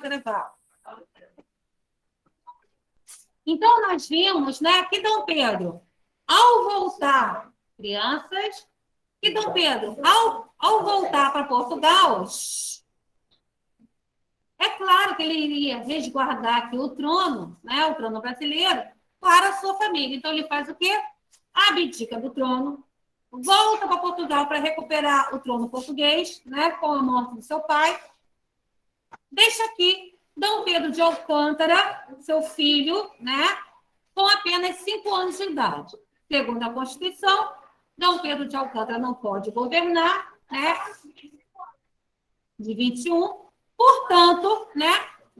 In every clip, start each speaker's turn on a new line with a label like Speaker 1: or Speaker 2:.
Speaker 1: gravar. Então, nós vimos, né, que Dom Pedro, ao voltar, crianças, que Dom Pedro, ao voltar para Portugal, é claro que ele iria resguardar aqui o trono, né, o trono brasileiro, para a sua família. Então, ele faz o quê? Abdica do trono, volta para Portugal para recuperar o trono português, né, com a morte do seu pai. Deixa aqui Dom Pedro de Alcântara, seu filho, né, com apenas 5 anos de idade. Segundo a Constituição, Dom Pedro de Alcântara não pode governar, né, de 21. Portanto, né,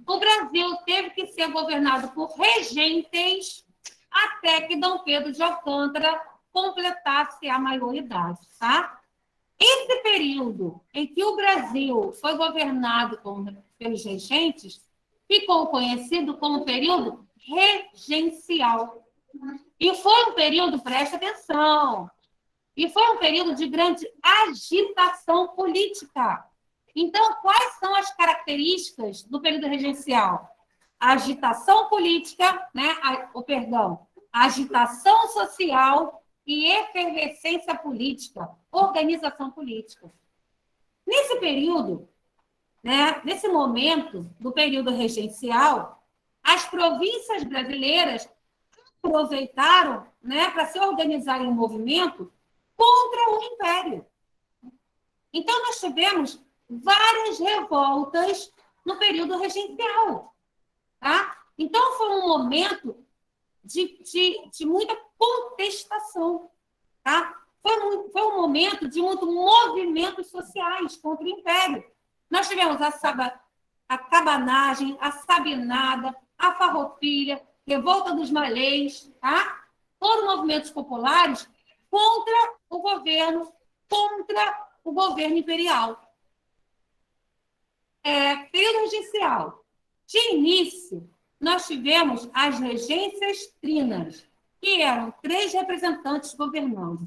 Speaker 1: o Brasil teve que ser governado por regentes até que Dom Pedro de Alcântara completasse a maioridade, tá? Esse período em que o Brasil foi governado pelos regentes ficou conhecido como período regencial. E foi um período, presta atenção, e foi um período de grande agitação política. Então, quais são as características do período regencial? Agitação política, né? Agitação social e efervescência política, organização política. Nesse período, né, nesse momento do período regencial, as províncias brasileiras aproveitaram, né, para se organizar em movimento contra o Império. Então, nós tivemos várias revoltas no período regencial. Tá? Então, foi um momento de muita contestação. Tá? Foi um momento de muitos movimentos sociais contra o Império. Nós tivemos a cabanagem, a sabinada, a farroupilha, revolta dos malês, tá? Todos movimentos populares contra o governo imperial. Período regencial. De início, nós tivemos as regências trinas, que eram 3 representantes governando.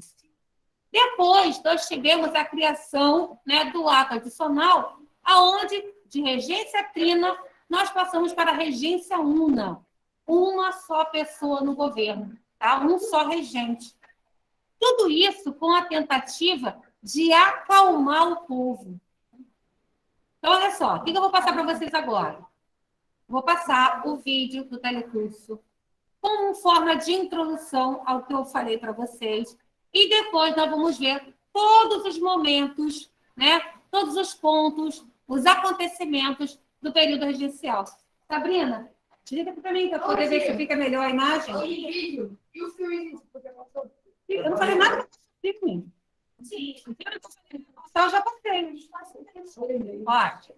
Speaker 1: Depois, nós tivemos a criação, né, do ato adicional, aonde, de regência trina, nós passamos para a regência una, uma só pessoa no governo, tá? Um só regente. Tudo isso com a tentativa de acalmar o povo. Então, olha só, o que eu vou passar para vocês agora? Vou passar o vídeo do telecurso como forma de introdução ao que eu falei para vocês. E depois nós vamos ver todos os momentos, né? Todos os pontos, os acontecimentos do período regencial. Sabrina, diga para mim para poder ver se fica melhor a imagem.
Speaker 2: E o filme?
Speaker 1: Eu não falei nada para mim.
Speaker 2: Sim.
Speaker 1: Eu já passei. Ótimo.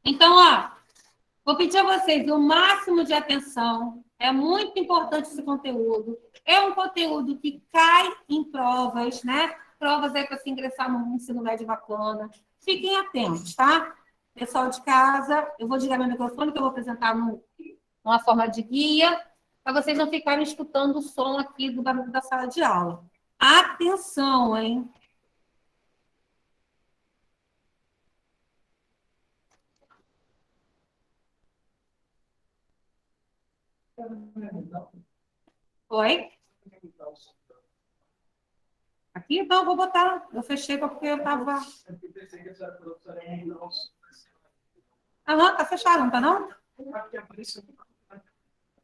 Speaker 1: Então, ó, vou pedir a vocês o máximo de atenção. É muito importante esse conteúdo. É um conteúdo que cai em provas, né? Provas aí para se ingressar no ensino médio bacana. Fiquem atentos, tá? Pessoal de casa, eu vou desligar meu microfone, que eu vou apresentar uma forma de guia, para vocês não ficarem escutando o som aqui do barulho da sala de aula. Atenção, hein? Oi? Aqui? Então, eu vou botar. Eu fechei porque eu estava... Aham, tá fechado, não tá não?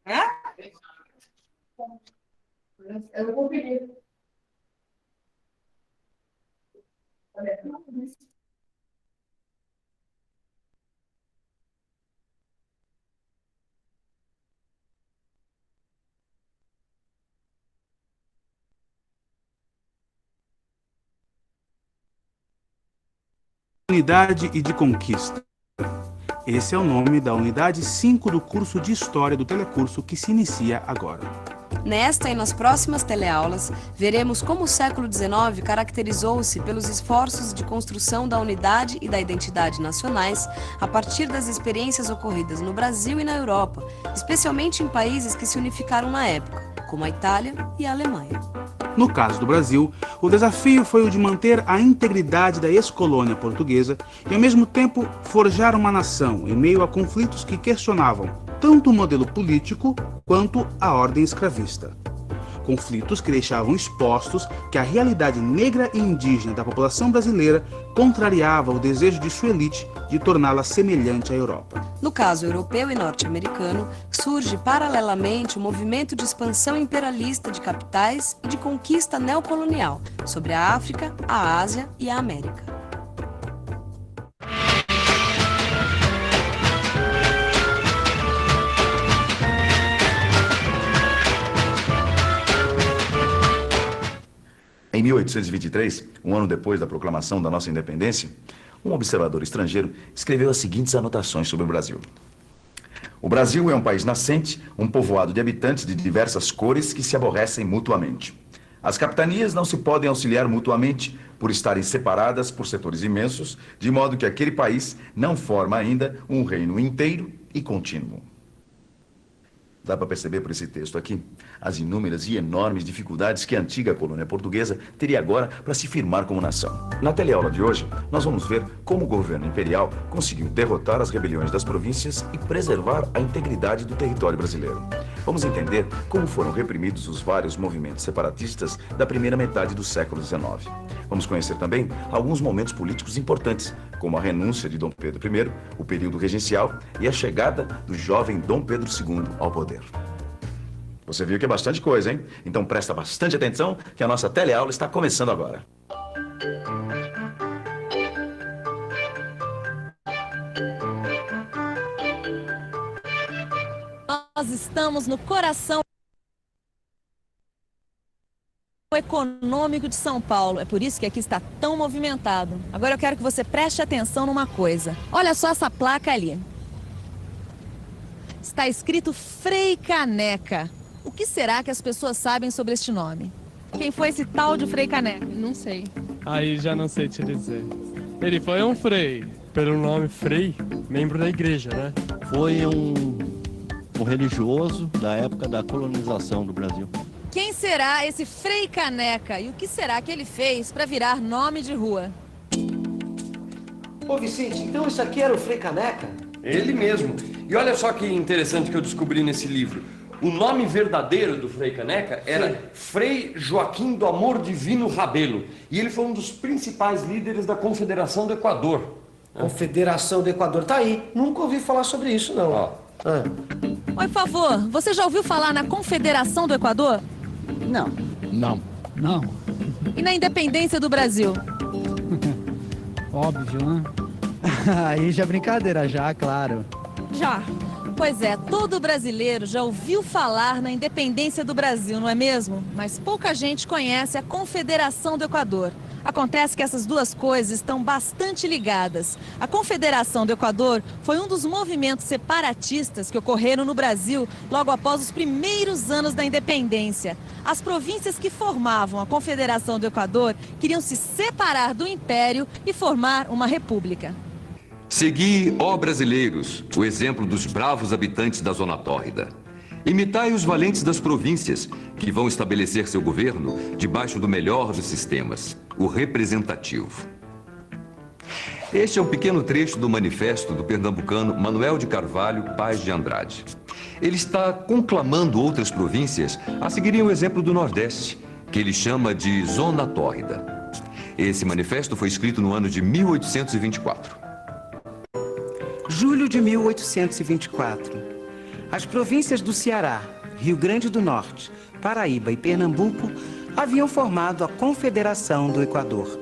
Speaker 1: É?
Speaker 2: Eu vou pedir.
Speaker 3: Unidade e de Conquista. Esse é o nome da unidade 5 do curso de História do Telecurso que se inicia agora.
Speaker 4: Nesta e nas próximas teleaulas, veremos como o século XIX caracterizou-se pelos esforços de construção da unidade e da identidade nacionais a partir das experiências ocorridas no Brasil e na Europa, especialmente em países que se unificaram na época, como a Itália e a Alemanha.
Speaker 3: No caso do Brasil, o desafio foi o de manter a integridade da ex-colônia portuguesa e, ao mesmo tempo, forjar uma nação em meio a conflitos que questionavam tanto o modelo político quanto a ordem escravista. Conflitos que deixavam expostos que a realidade negra e indígena da população brasileira contrariava o desejo de sua elite de torná-la semelhante à Europa.
Speaker 4: No caso europeu e norte-americano, surge paralelamente o movimento de expansão imperialista de capitais e de conquista neocolonial sobre a África, a Ásia e a América.
Speaker 5: Em 1823, um ano depois da proclamação da nossa independência, um observador estrangeiro escreveu as seguintes anotações sobre o Brasil. O Brasil é um país nascente, um povoado de habitantes de diversas cores que se aborrecem mutuamente. As capitanias não se podem auxiliar mutuamente por estarem separadas por setores imensos, de modo que aquele país não forma ainda um reino inteiro e contínuo. Dá para perceber por esse texto aqui as inúmeras e enormes dificuldades que a antiga colônia portuguesa teria agora para se firmar como nação. Na teleaula de hoje, nós vamos ver como o governo imperial conseguiu derrotar as rebeliões das províncias e preservar a integridade do território brasileiro. Vamos entender como foram reprimidos os vários movimentos separatistas da primeira metade do século XIX. Vamos conhecer também alguns momentos políticos importantes, como a renúncia de Dom Pedro I, o período regencial e a chegada do jovem Dom Pedro II ao poder. Você viu que é bastante coisa, hein? Então presta bastante atenção que a nossa teleaula está começando agora.
Speaker 6: Nós estamos no coração econômico de São Paulo. É por isso que aqui está tão movimentado. Agora eu quero que você preste atenção numa coisa. Olha só essa placa ali. Está escrito Frei Caneca. O que será que as pessoas sabem sobre este nome? Quem foi esse tal de Frei Caneca?
Speaker 7: Não sei.
Speaker 8: Aí já não sei te dizer. Ele foi um frei, pelo nome Frei, membro da igreja, né?
Speaker 9: Foi um religioso da época da colonização do Brasil.
Speaker 6: Quem será esse Frei Caneca? E o que será que ele fez para virar nome de rua?
Speaker 10: Ô Vicente, então isso aqui era o Frei Caneca?
Speaker 11: Ele mesmo. E olha só que interessante que eu descobri nesse livro. O nome verdadeiro do Frei Caneca era Frei Joaquim do Amor Divino Rabelo. E ele foi um dos principais líderes da Confederação do Equador.
Speaker 10: Confederação do Equador. Tá aí. Nunca ouvi falar sobre isso, não.
Speaker 11: Ó.
Speaker 6: Oi, por favor, você já ouviu falar na Confederação do Equador?
Speaker 10: Não.
Speaker 12: Não.
Speaker 6: E na independência do Brasil?
Speaker 12: Óbvio, né? Aí já é brincadeira, já, claro.
Speaker 6: Já. Pois é, todo brasileiro já ouviu falar na independência do Brasil, não é mesmo? Mas pouca gente conhece a Confederação do Equador. Acontece que essas duas coisas estão bastante ligadas. A Confederação do Equador foi um dos movimentos separatistas que ocorreram no Brasil logo após os primeiros anos da independência. As províncias que formavam a Confederação do Equador queriam se separar do Império e formar uma república.
Speaker 13: Segui, ó brasileiros, o exemplo dos bravos habitantes da Zona Tórrida. Imitai os valentes das províncias, que vão estabelecer seu governo debaixo do melhor dos sistemas, o representativo. Este é um pequeno trecho do manifesto do pernambucano Manuel de Carvalho Paz de Andrade. Ele está conclamando outras províncias a seguirem o exemplo do Nordeste, que ele chama de Zona Tórrida. Esse manifesto foi escrito no ano de 1824.
Speaker 14: Julho de 1824. As províncias do Ceará, Rio Grande do Norte, Paraíba e Pernambuco haviam formado a Confederação do Equador.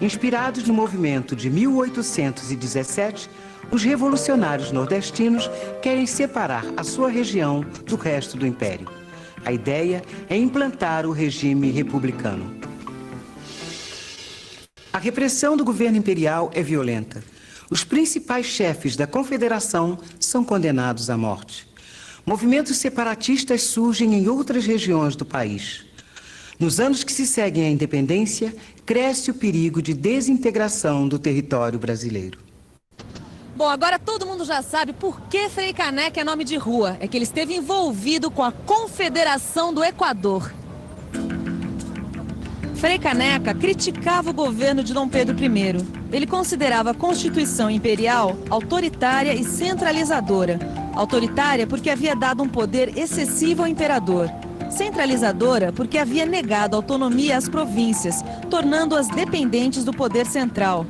Speaker 14: Inspirados no movimento de 1817, os revolucionários nordestinos querem separar a sua região do resto do Império. A ideia é implantar o regime republicano. A repressão do governo imperial é violenta. Os principais chefes da Confederação são condenados à morte. Movimentos separatistas surgem em outras regiões do país. Nos anos que se seguem à independência, cresce o perigo de desintegração do território brasileiro.
Speaker 6: Bom, agora todo mundo já sabe por que Frei Caneca é nome de rua. É que ele esteve envolvido com a Confederação do Equador. Frei Caneca criticava o governo de Dom Pedro I. Ele considerava a Constituição Imperial autoritária e centralizadora. Autoritária porque havia dado um poder excessivo ao imperador. Centralizadora porque havia negado autonomia às províncias, tornando-as dependentes do poder central.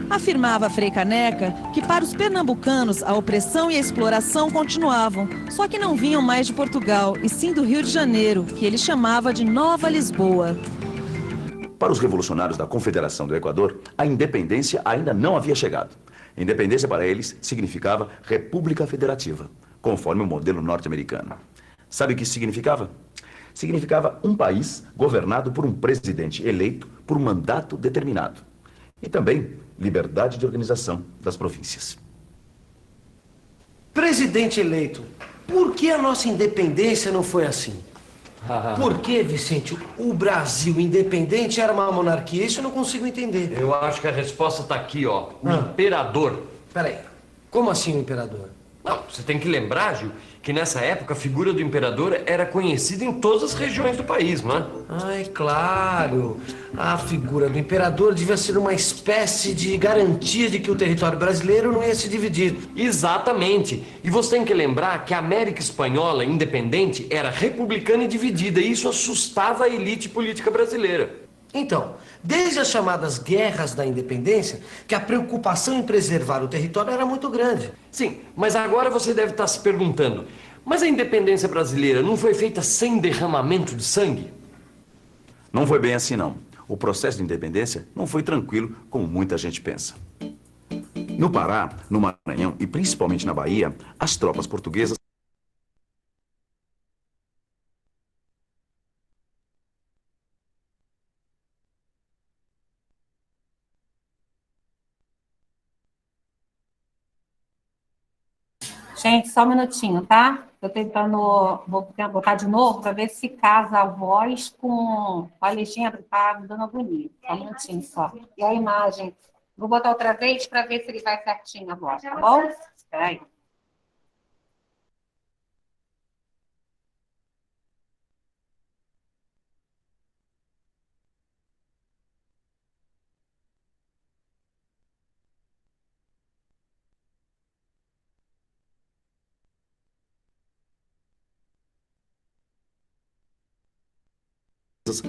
Speaker 6: Afirmava Frei Caneca que para os pernambucanos a opressão e a exploração continuavam, só que não vinham mais de Portugal, e sim do Rio de Janeiro, que ele chamava de Nova Lisboa.
Speaker 5: Para os revolucionários da Confederação do Equador, a independência ainda não havia chegado. Independência para eles significava República Federativa, conforme o modelo norte-americano. Sabe o que isso significava? Significava um país governado por um presidente eleito por um mandato determinado. E também liberdade de organização das províncias.
Speaker 10: Presidente eleito, por que a nossa independência não foi assim? Por que, Vicente, o Brasil independente era uma monarquia? Isso eu não consigo entender.
Speaker 11: Eu acho que a resposta está aqui, ó. O imperador.
Speaker 10: Peraí, como assim o imperador?
Speaker 11: Não, você tem que lembrar, Gil, que nessa época a figura do imperador era conhecida em todas as regiões do país, não é?
Speaker 10: Ai, claro. A figura do imperador devia ser uma espécie de garantia de que o território brasileiro não ia se dividir.
Speaker 11: Exatamente. E você tem que lembrar que a América Espanhola independente era republicana e dividida, e isso assustava a elite política brasileira.
Speaker 10: Então, desde as chamadas guerras da independência, que a preocupação em preservar o território era muito grande.
Speaker 11: Sim, mas agora você deve estar se perguntando, mas a independência brasileira não foi feita sem derramamento de sangue?
Speaker 5: Não foi bem assim, não. O processo de independência não foi tranquilo, como muita gente pensa. No Pará, no Maranhão e principalmente na Bahia, as tropas portuguesas
Speaker 1: Gente, só um minutinho, tá? Tô tentando, vou botar de novo para ver se casa a voz com a legenda, tá me dando agonia. Só um minutinho só. E a imagem. Vou botar outra vez para ver se ele vai certinho a voz, tá bom? Espera aí.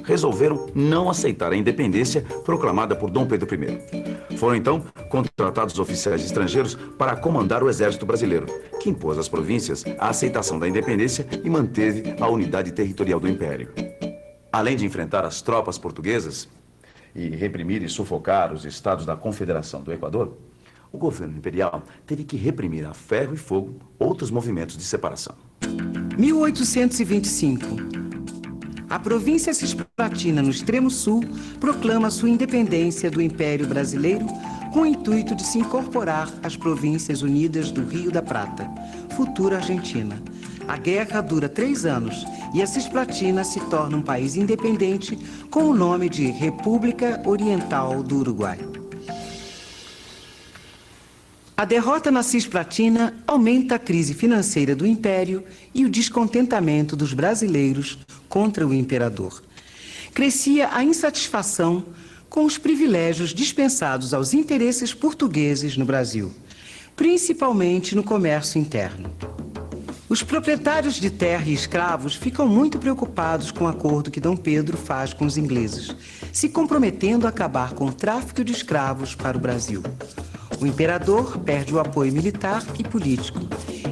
Speaker 5: resolveram não aceitar a independência proclamada por Dom Pedro I. Foram então contratados oficiais estrangeiros para comandar o exército brasileiro, que impôs às províncias a aceitação da independência e manteve a unidade territorial do Império. Além de enfrentar as tropas portuguesas e reprimir e sufocar os estados da Confederação do Equador, o governo imperial teve que reprimir a ferro e fogo outros movimentos de separação.
Speaker 14: 1825. A província cisplatina, no extremo sul, proclama sua independência do Império Brasileiro com o intuito de se incorporar às Províncias Unidas do Rio da Prata, futura Argentina. A guerra dura 3 anos e a Cisplatina se torna um país independente com o nome de República Oriental do Uruguai. A derrota na Cisplatina aumenta a crise financeira do Império e o descontentamento dos brasileiros contra o imperador. Crescia a insatisfação com os privilégios dispensados aos interesses portugueses no Brasil, principalmente no comércio interno. Os proprietários de terra e escravos ficam muito preocupados com o acordo que Dom Pedro faz com os ingleses, se comprometendo a acabar com o tráfico de escravos para o Brasil. O imperador perde o apoio militar e político,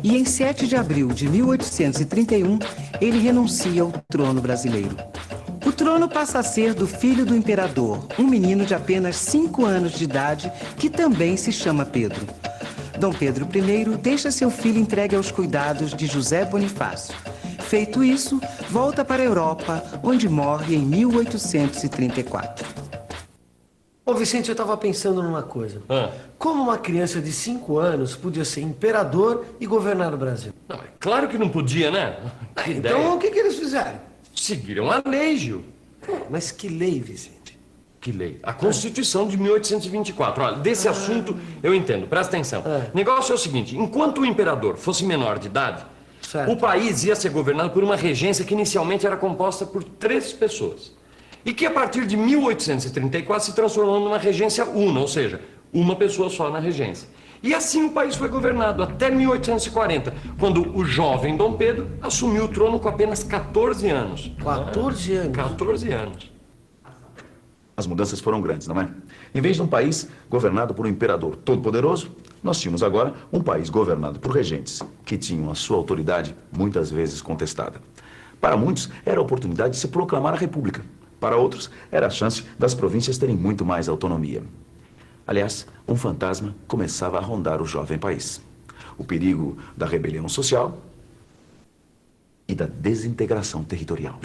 Speaker 14: e em 7 de abril de 1831, ele renuncia ao trono brasileiro. O trono passa a ser do filho do imperador, um menino de apenas 5 anos de idade, que também se chama Pedro. Dom Pedro I deixa seu filho entregue aos cuidados de José Bonifácio. Feito isso, volta para a Europa, onde morre em 1834.
Speaker 10: Ô Vicente, eu estava pensando numa coisa. Como uma criança de 5 anos podia ser imperador e governar o Brasil?
Speaker 11: Não, é claro que não podia, né? Que
Speaker 10: Então
Speaker 11: ideia.
Speaker 10: o que eles fizeram?
Speaker 11: Seguiram a lei, Gil.
Speaker 10: Mas que lei, Vicente?
Speaker 11: Que lei? A Constituição de 1824. Olha, desse assunto eu entendo, presta atenção. O negócio é o seguinte, enquanto o imperador fosse menor de idade, o país ia ser governado por uma regência que inicialmente era composta por 3 pessoas. e que a partir de 1834 se transformou numa regência una, ou seja, uma pessoa só na regência. E assim o país foi governado até 1840, quando o jovem Dom Pedro assumiu o trono com apenas 14 anos.
Speaker 10: 14 anos?
Speaker 11: 14 anos.
Speaker 5: As mudanças foram grandes, não é? Em vez de um país governado por um imperador todo-poderoso, nós tínhamos agora um país governado por regentes, que tinham a sua autoridade muitas vezes contestada. Para muitos, era a oportunidade de se proclamar a república. Para outros, era a chance das províncias terem muito mais autonomia. Aliás, um fantasma começava a rondar o jovem país. O perigo da rebelião social e da desintegração territorial.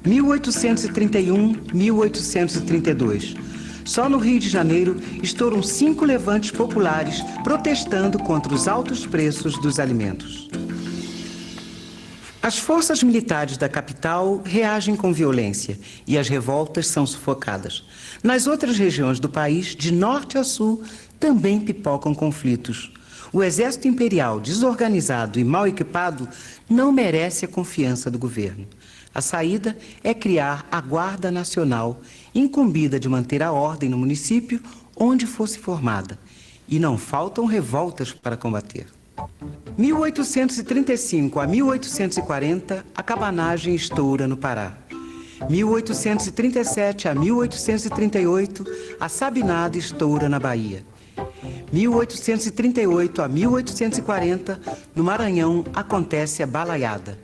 Speaker 14: 1831-1832. Só no Rio de Janeiro estouram 5 levantes populares protestando contra os altos preços dos alimentos. As forças militares da capital reagem com violência e as revoltas são sufocadas. Nas outras regiões do país, de norte a sul, também pipocam conflitos. O exército imperial, desorganizado e mal equipado, não merece a confiança do governo. A saída é criar a Guarda Nacional, incumbida de manter a ordem no município onde fosse formada. E não faltam revoltas para combater. 1835 a 1840, a cabanagem estoura no Pará. 1837 a 1838, a sabinada estoura na Bahia. 1838 a 1840, no Maranhão, acontece a balaiada.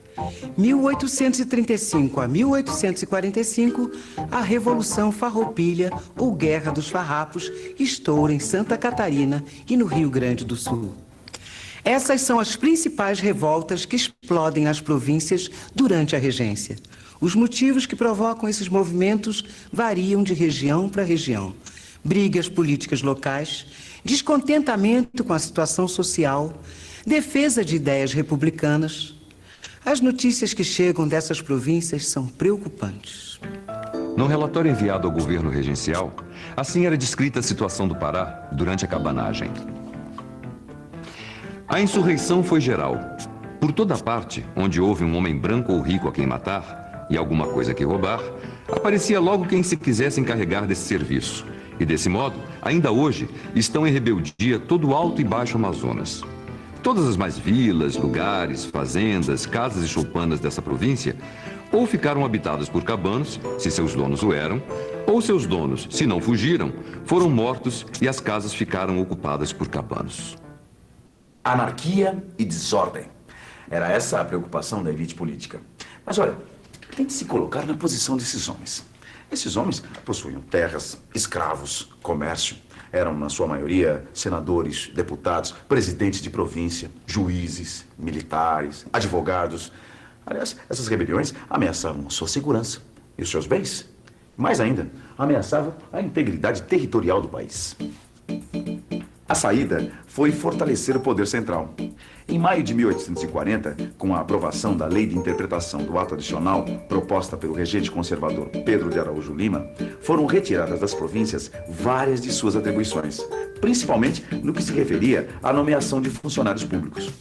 Speaker 14: 1835 a 1845, a Revolução Farroupilha, ou Guerra dos Farrapos, estoura em Santa Catarina e no Rio Grande do Sul. Essas são as principais revoltas que explodem as províncias durante a regência. Os motivos que provocam esses movimentos variam de região para região. Brigas políticas locais, descontentamento com a situação social, defesa de ideias republicanas. As notícias que chegam dessas províncias são preocupantes.
Speaker 13: No relatório enviado ao governo regencial, assim era descrita a situação do Pará durante a cabanagem. A insurreição foi geral. Por toda parte, onde houve um homem branco ou rico a quem matar e alguma coisa que roubar, aparecia logo quem se quisesse encarregar desse serviço. E desse modo, ainda hoje, estão em rebeldia todo o Alto e Baixo Amazonas. Todas as mais vilas, lugares, fazendas, casas e choupanas dessa província ou ficaram habitadas por cabanos, se seus donos o eram, ou seus donos, se não fugiram, foram mortos e as casas ficaram ocupadas por cabanos.
Speaker 5: Anarquia e desordem. Era essa a preocupação da elite política. Mas olha, tente se colocar na posição desses homens. Esses homens possuíam terras, escravos, comércio. Eram, na sua maioria, senadores, deputados, presidentes de província, juízes, militares, advogados. Aliás, essas rebeliões ameaçavam a sua segurança e os seus bens. Mais ainda, ameaçavam a integridade territorial do país. A saída foi fortalecer o poder central. Em maio de 1840, com a aprovação da Lei de Interpretação do Ato Adicional, proposta pelo regente conservador Pedro de Araújo Lima, foram retiradas das províncias várias de suas atribuições, principalmente no que se referia à nomeação de funcionários públicos.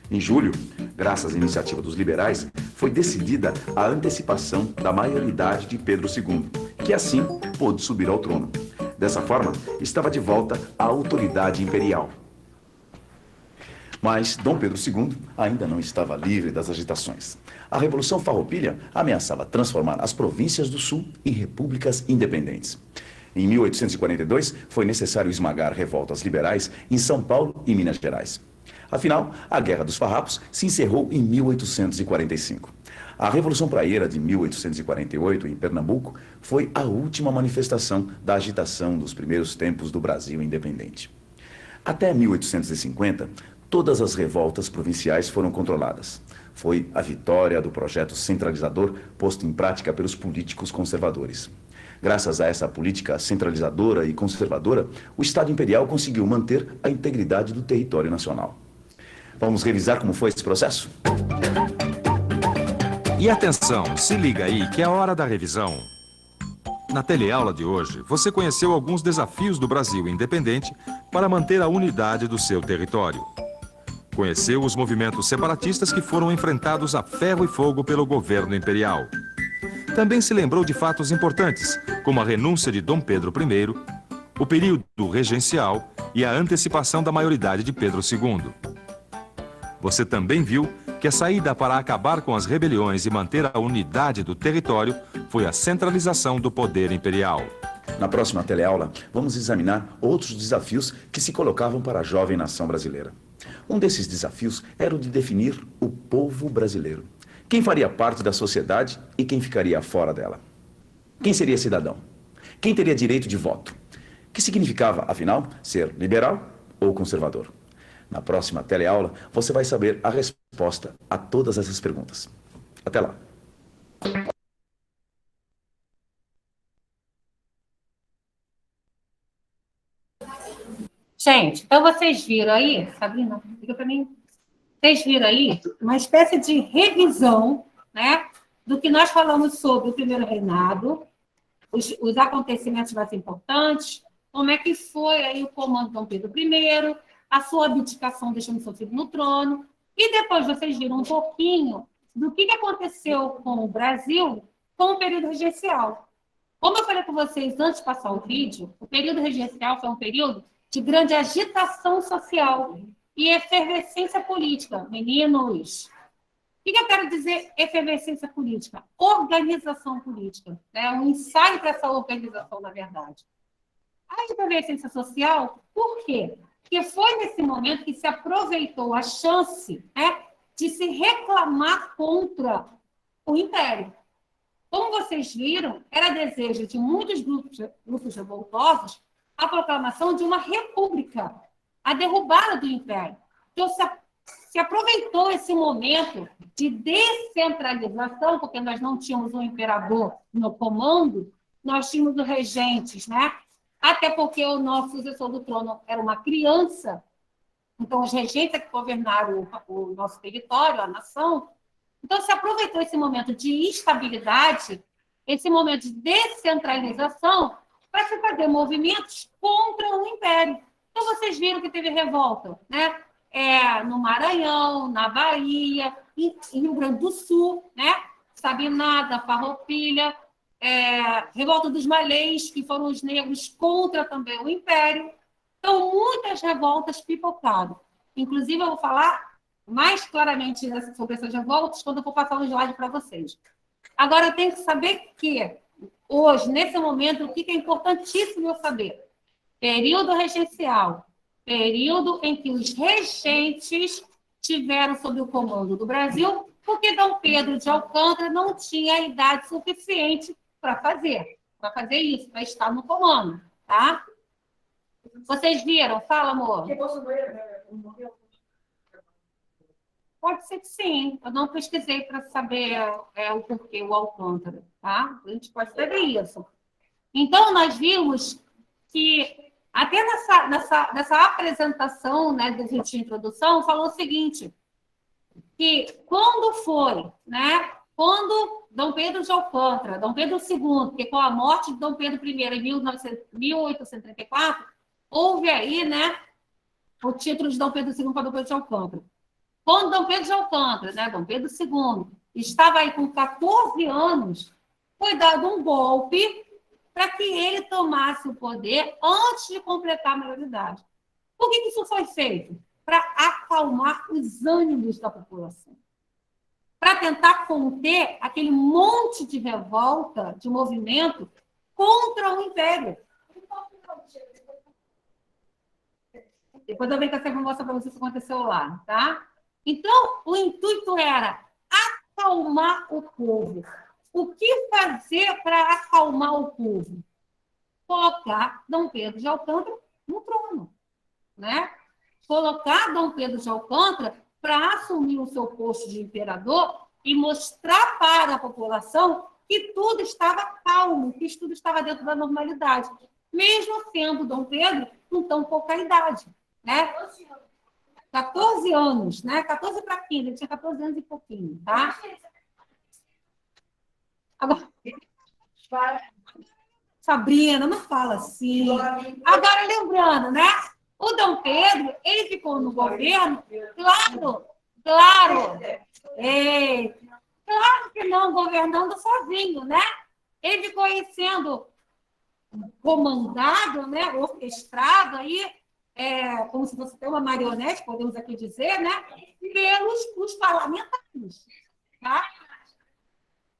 Speaker 5: Em julho, graças à iniciativa dos liberais, foi decidida a antecipação da maioridade de Pedro II, que assim pôde subir ao trono. Dessa forma, estava de volta a autoridade imperial. Mas Dom Pedro II ainda não estava livre das agitações. A Revolução Farroupilha ameaçava transformar as províncias do Sul em repúblicas independentes. Em 1842, foi necessário esmagar revoltas liberais em São Paulo e Minas Gerais. Afinal, a Guerra dos Farrapos se encerrou em 1845. A Revolução Praieira de 1848, em Pernambuco, foi a última manifestação da agitação dos primeiros tempos do Brasil independente. Até 1850, todas as revoltas provinciais foram controladas. Foi a vitória do projeto centralizador posto em prática pelos políticos conservadores. Graças a essa política centralizadora e conservadora, o Estado Imperial conseguiu manter a integridade do território nacional. Vamos revisar como foi esse processo?
Speaker 7: E atenção, se liga aí que é a hora da revisão. Na teleaula de hoje, você conheceu alguns desafios do Brasil independente para manter a unidade do seu território. Conheceu os movimentos separatistas que foram enfrentados a ferro e fogo pelo governo imperial. também se lembrou de fatos importantes, como a renúncia de Dom Pedro I, o período regencial e a antecipação da maioridade de Pedro II. Você também viu que a saída para acabar com as rebeliões e manter a unidade do território foi a centralização do poder imperial.
Speaker 5: Na próxima teleaula, vamos examinar outros desafios que se colocavam para a jovem nação brasileira. Um desses desafios era o de definir o povo brasileiro. Quem faria parte da sociedade e quem ficaria fora dela? Quem seria cidadão? Quem teria direito de voto? O que significava, afinal, ser liberal ou conservador? Na próxima teleaula, você vai saber a resposta a todas essas perguntas. Até lá!
Speaker 1: Gente, então vocês viram aí, Sabrina, fica para mim. Vocês viram aí uma espécie de revisão, né, do que nós falamos sobre o primeiro reinado, os acontecimentos mais importantes, como é que foi aí o comando de Dom Pedro I, a sua abdicação deixando seu filho no trono, e depois vocês viram um pouquinho do que aconteceu com o Brasil com o período regencial. Como eu falei com vocês antes de passar o vídeo, o período regencial foi um período de grande agitação social e efervescência política. Meninos, o que eu quero dizer efervescência política? Organização política. É um ensaio para essa organização, na verdade. A efervescência social, por quê? Porque foi nesse momento que se aproveitou a chance, né, de se reclamar contra o Império. Como vocês viram, era desejo de muitos grupos revoltosos a proclamação de uma república, a derrubada do Império. Então, se aproveitou esse momento de descentralização, porque nós não tínhamos um imperador no comando, nós tínhamos os regentes, né? Até porque o nosso sucessor do trono era uma criança, então os regentes é que governaram o nosso território, a nação. Então, se aproveitou esse momento de instabilidade, esse momento de descentralização, para se fazer movimentos contra o Império. Então, vocês viram que teve revolta, né? No Maranhão, na Bahia, em Rio Grande do Sul, né? Sabinada, Farroupilha, revolta dos malês, que foram os negros contra também o Império. Então, muitas revoltas pipocaram. Inclusive, eu vou falar mais claramente sobre essas revoltas quando eu for passar um slide para vocês. Agora, eu tenho que saber que hoje, nesse momento, o que é importantíssimo eu saber? Período regencial, período em que os regentes tiveram sob o comando do Brasil, porque Dom Pedro de Alcântara não tinha idade suficiente para fazer isso, para estar no comando, tá? Vocês viram? Fala, amor. Pode ser que sim. Eu não pesquisei para saber o porquê, o Alcântara, tá? A gente pode saber isso. Então, nós vimos que, até nessa apresentação, né, de introdução, falou o seguinte, que quando foi, né, quando Dom Pedro de Alcântara, Dom Pedro II, porque com a morte de Dom Pedro I em 1834, houve aí, né, o título de Dom Pedro II para Dom Pedro de Alcântara. Quando Dom Pedro de Alcântara, né, Dom Pedro II, estava aí com 14 anos, foi dado um golpe para que ele tomasse o poder antes de completar a maioridade. Por que isso foi feito? Para acalmar os ânimos da população. Para tentar conter aquele monte de revolta, de movimento contra o Império. Depois eu venho com essa informação para vocês o que aconteceu lá, tá? Então, o intuito era acalmar o povo. O que fazer para acalmar o povo? Colocar Dom Pedro de Alcântara no trono, né? Colocar Dom Pedro de Alcântara para assumir o seu posto de imperador e mostrar para a população que tudo estava calmo, que tudo estava dentro da normalidade, mesmo sendo Dom Pedro com tão pouca idade, né? 14 anos, né? 14 para 15, ele tinha 14 anos e pouquinho, tá? Agora, Sabrina, não fala assim. Agora, lembrando, né? O Dom Pedro, ele ficou no governo, claro. Claro que não, governando sozinho, né? Ele ficou aí sendo comandado, né, orquestrado aí, como se fosse uma marionete, podemos aqui dizer, né, pelos os parlamentares, tá?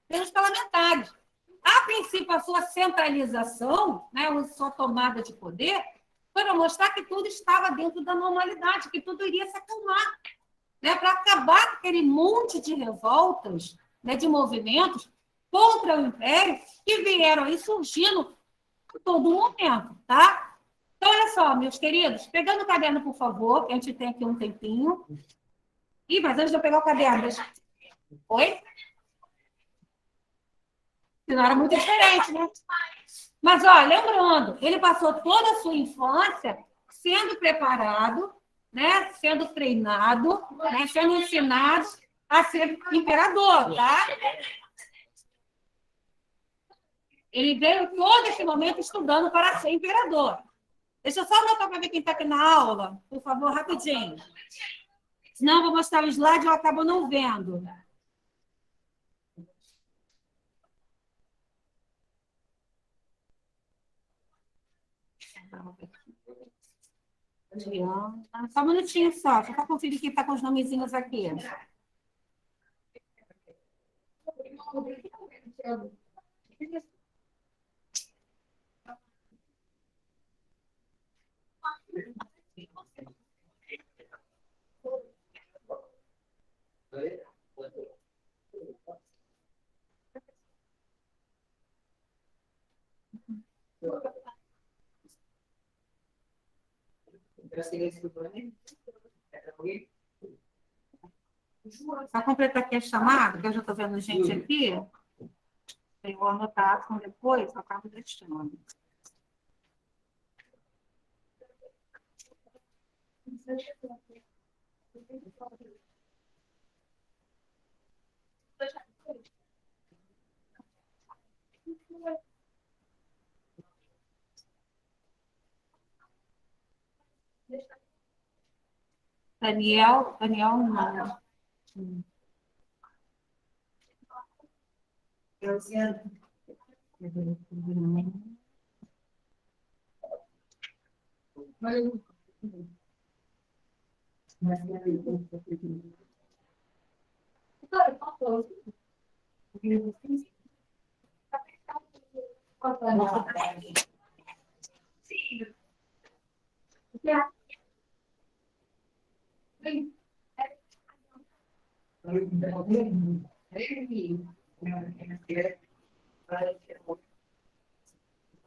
Speaker 1: Pelos parlamentares. A princípio, a sua centralização, né, a sua tomada de poder, foi para mostrar que tudo estava dentro da normalidade, que tudo iria se acalmar, né, para acabar com aquele monte de revoltas, né, de movimentos contra o Império que vieram aí surgindo a todo momento, tá? Então, olha só, meus queridos, pegando o caderno, por favor, que a gente tem aqui um tempinho. Ih, mas antes de eu pegar o caderno, deixa... Oi? Não era muito diferente, né? Mas, ó, lembrando, ele passou toda a sua infância sendo preparado, né? Sendo treinado, né? Sendo ensinado a ser imperador, tá? Ele veio todo esse momento estudando para ser imperador. Deixa eu só anotar para ver quem está aqui na aula, por favor, rapidinho. Senão eu vou mostrar o slide e eu acabo não vendo. Só um minutinho só para conferir quem está com os nomezinhos aqui. Para completar aqui a chamada, que eu já estou vendo gente aqui, eu vou anotar a ação depois, eu acabo deixando. Daniel não.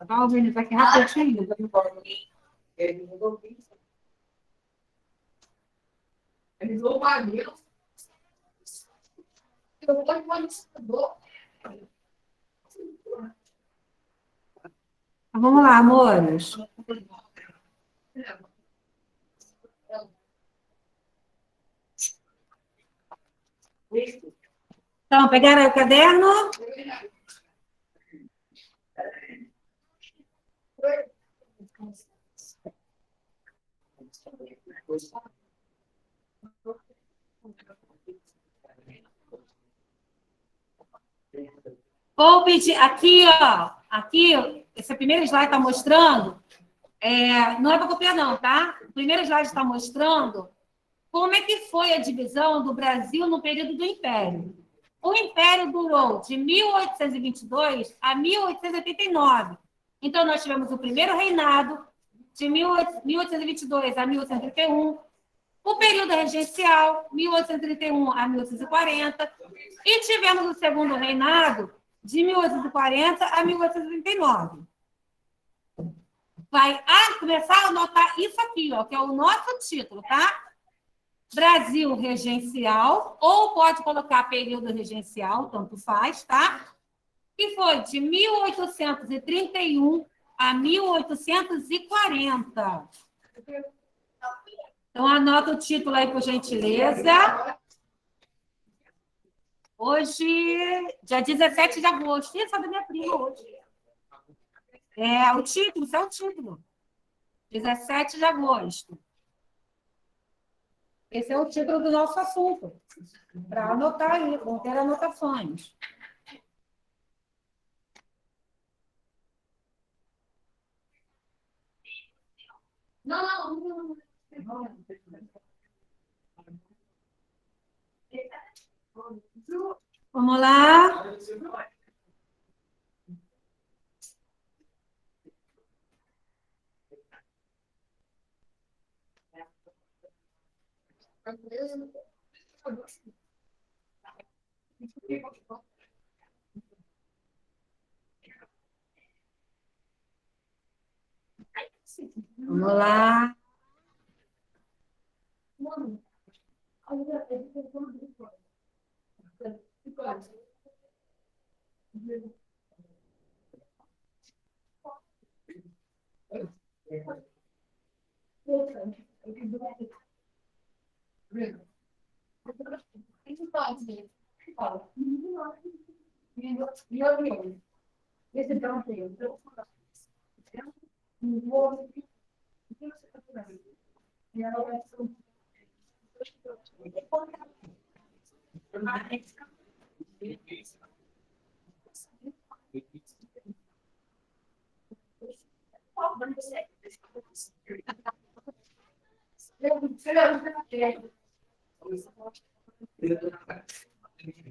Speaker 1: Tá ouvindo isso aqui rapidinho? Vamos lá, amores. Então, pegaram aí o caderno? Vou pedir aqui, ó. Aqui, esse primeiro slide está mostrando. Não é para copiar, não, tá? O primeiro slide está mostrando como é que foi a divisão do Brasil no período do Império. O Império durou de 1822 a 1889. Então, nós tivemos o primeiro reinado, de 1822 a 1831, o período regencial, 1831 a 1840, e tivemos o segundo reinado, de 1840 a 1839. Vai começar a anotar isso aqui, ó, que é o nosso título, tá? Brasil regencial, ou pode colocar período regencial, tanto faz, tá? Que foi de 1831 a 1840. Então, anota o título aí, por gentileza. Hoje, dia 17 de agosto. Ih, sabe minha prima hoje. O título, isso é o título. 17 de agosto. Esse é o título do nosso assunto. Para anotar aí, vão ter anotações.
Speaker 2: Não.
Speaker 1: Vamos lá. Vamos lá.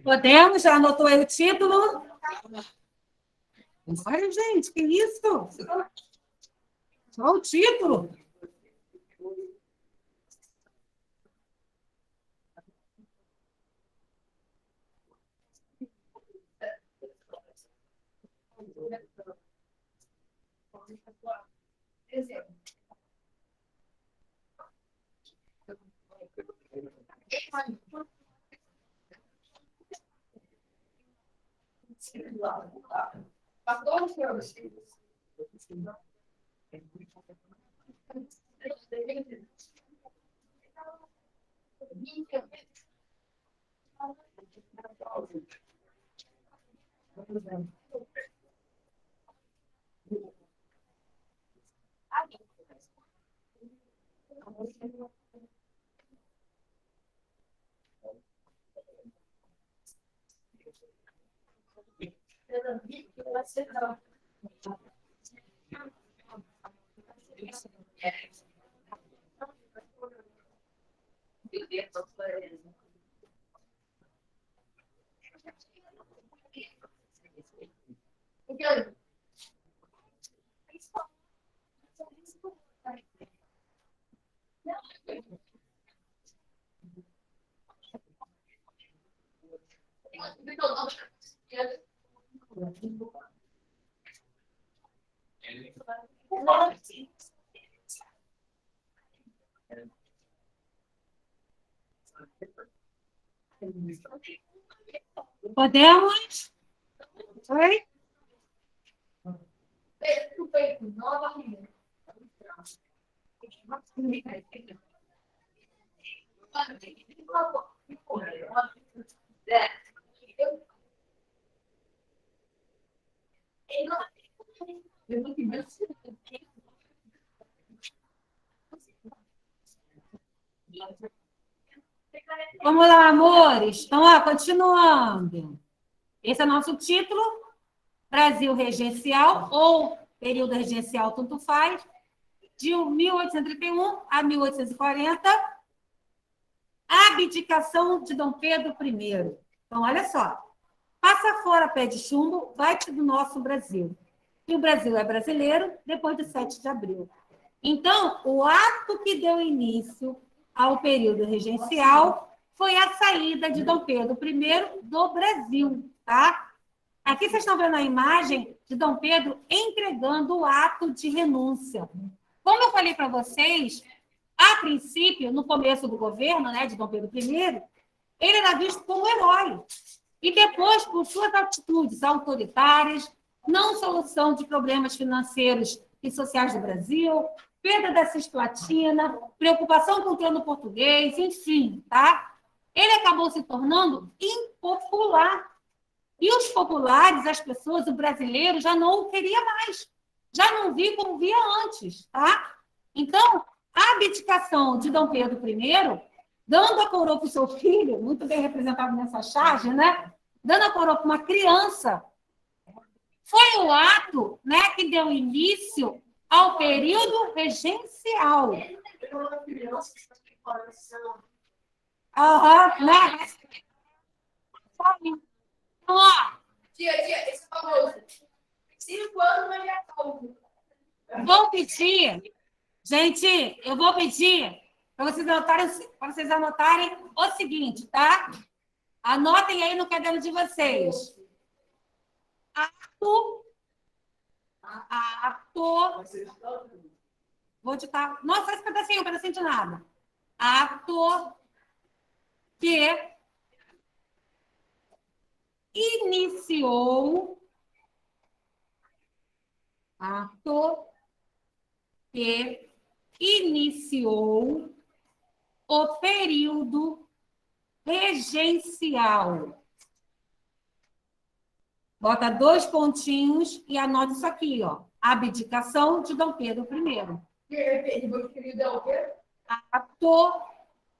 Speaker 1: Podemos? Já anotou aí o título? Olha, gente, que isso? Só o título. Podemos? Oi? Vamos lá, amores. Então, continuando. Esse é nosso título, Brasil Regencial, ou período regencial, tanto faz, de 1831 a 1840, abdicação de Dom Pedro I. Então, olha só. Passa fora pé de chumbo, vai-te do nosso Brasil. E o Brasil é brasileiro depois do 7 de abril. Então, o ato que deu início ao período regencial foi a saída de Dom Pedro I do Brasil, tá? Aqui vocês estão vendo a imagem de Dom Pedro entregando o ato de renúncia. Como eu falei para vocês, a princípio, no começo do governo, né, de Dom Pedro I, ele era visto como herói. E depois, por suas atitudes autoritárias, não solução de problemas financeiros e sociais do Brasil, perda da cisplatina, preocupação com o trono português, enfim, tá? Ele acabou se tornando impopular. E os populares, as pessoas, o brasileiro, já não o queria mais. Já não via como via antes, tá? Então, a abdicação de Dom Pedro I dando a coroa para o seu filho, muito bem representado nessa charge, né? Dando a coroa para uma criança, foi o ato, né, que deu início ao período regencial. Aham, né? Então, ó,
Speaker 2: Tia, esse é famoso. 5 anos, mas já calvo.
Speaker 1: vou pedir, gente, eu vou pedir para vocês anotarem o seguinte, tá? Anotem aí no caderno de vocês. Ato. Vou ditar. Nossa, esse pedacinho, um pedacinho de nada. Ato que iniciou. Ato que iniciou o período regencial. Bota 2 pontinhos e anota isso aqui, ó. Abdicação de Dom Pedro I. Ato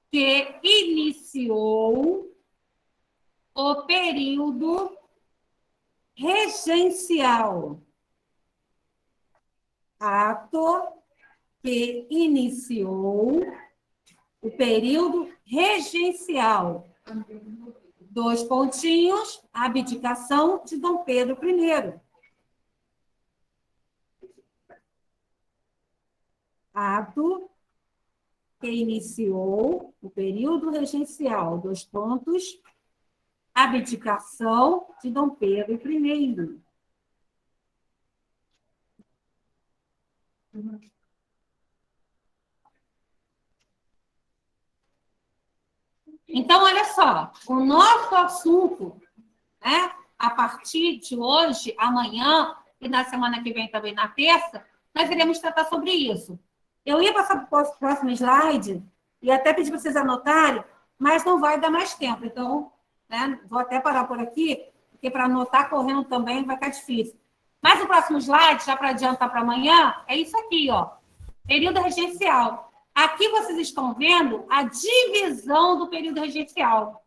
Speaker 1: que iniciou o período regencial. Ato que iniciou o período regencial. 2 pontinhos, abdicação de Dom Pedro I. Ato que iniciou o período regencial. 2 pontos, abdicação de Dom Pedro I. Então, olha só, o nosso assunto, né, a partir de hoje, amanhã e na semana que vem também, na terça, nós iremos tratar sobre isso. Eu ia passar para o próximo slide e até pedir para vocês anotarem, mas não vai dar mais tempo. Então, né, vou até parar por aqui, porque para anotar correndo também vai ficar difícil. Mas o próximo slide, já para adiantar para amanhã, é isso aqui, ó. Período regencial. Aqui vocês estão vendo a divisão do período regencial.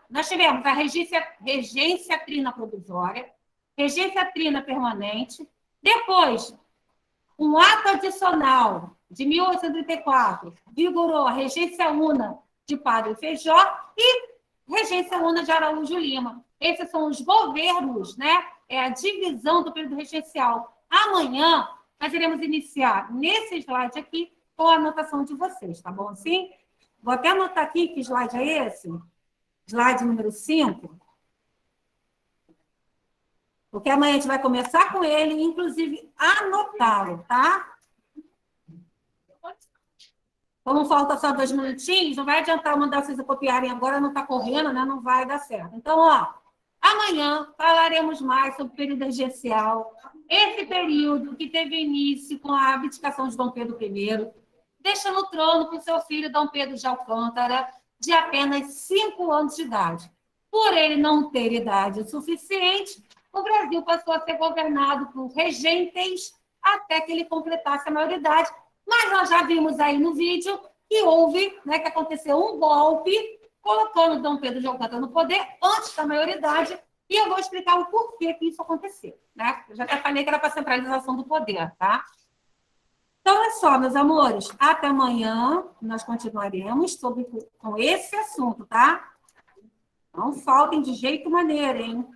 Speaker 1: Nós tivemos a regência trina provisória, regência trina permanente, depois, um ato adicional de 1834, vigorou a regência una de Padre Feijó e regência una de Araújo Lima. Esses são os governos, né? É a divisão do período regencial. Amanhã, nós iremos iniciar nesse slide aqui com a anotação de vocês, tá bom assim? Vou até anotar aqui que slide é esse. Slide número 5. Porque amanhã a gente vai começar com ele, inclusive anotá-lo, tá? Como falta só 2 minutinhos, não vai adiantar eu mandar vocês copiarem agora, não está correndo, né? Não vai dar certo. Então, ó, amanhã falaremos mais sobre o período regencial, esse período que teve início com a abdicação de Dom Pedro I, deixando o trono para o seu filho Dom Pedro de Alcântara, de apenas 5 anos de idade. Por ele não ter idade suficiente, o Brasil passou a ser governado por regentes até que ele completasse a maioridade. Mas nós já vimos aí no vídeo que houve, né, que aconteceu um golpe colocando Dom Pedro de Alcântara no poder antes da maioridade, e eu vou explicar o porquê que isso aconteceu, né? Eu já até falei que era para a centralização do poder, tá? Então, é só, meus amores, até amanhã nós continuaremos com esse assunto, tá? Não faltem de jeito maneiro, hein?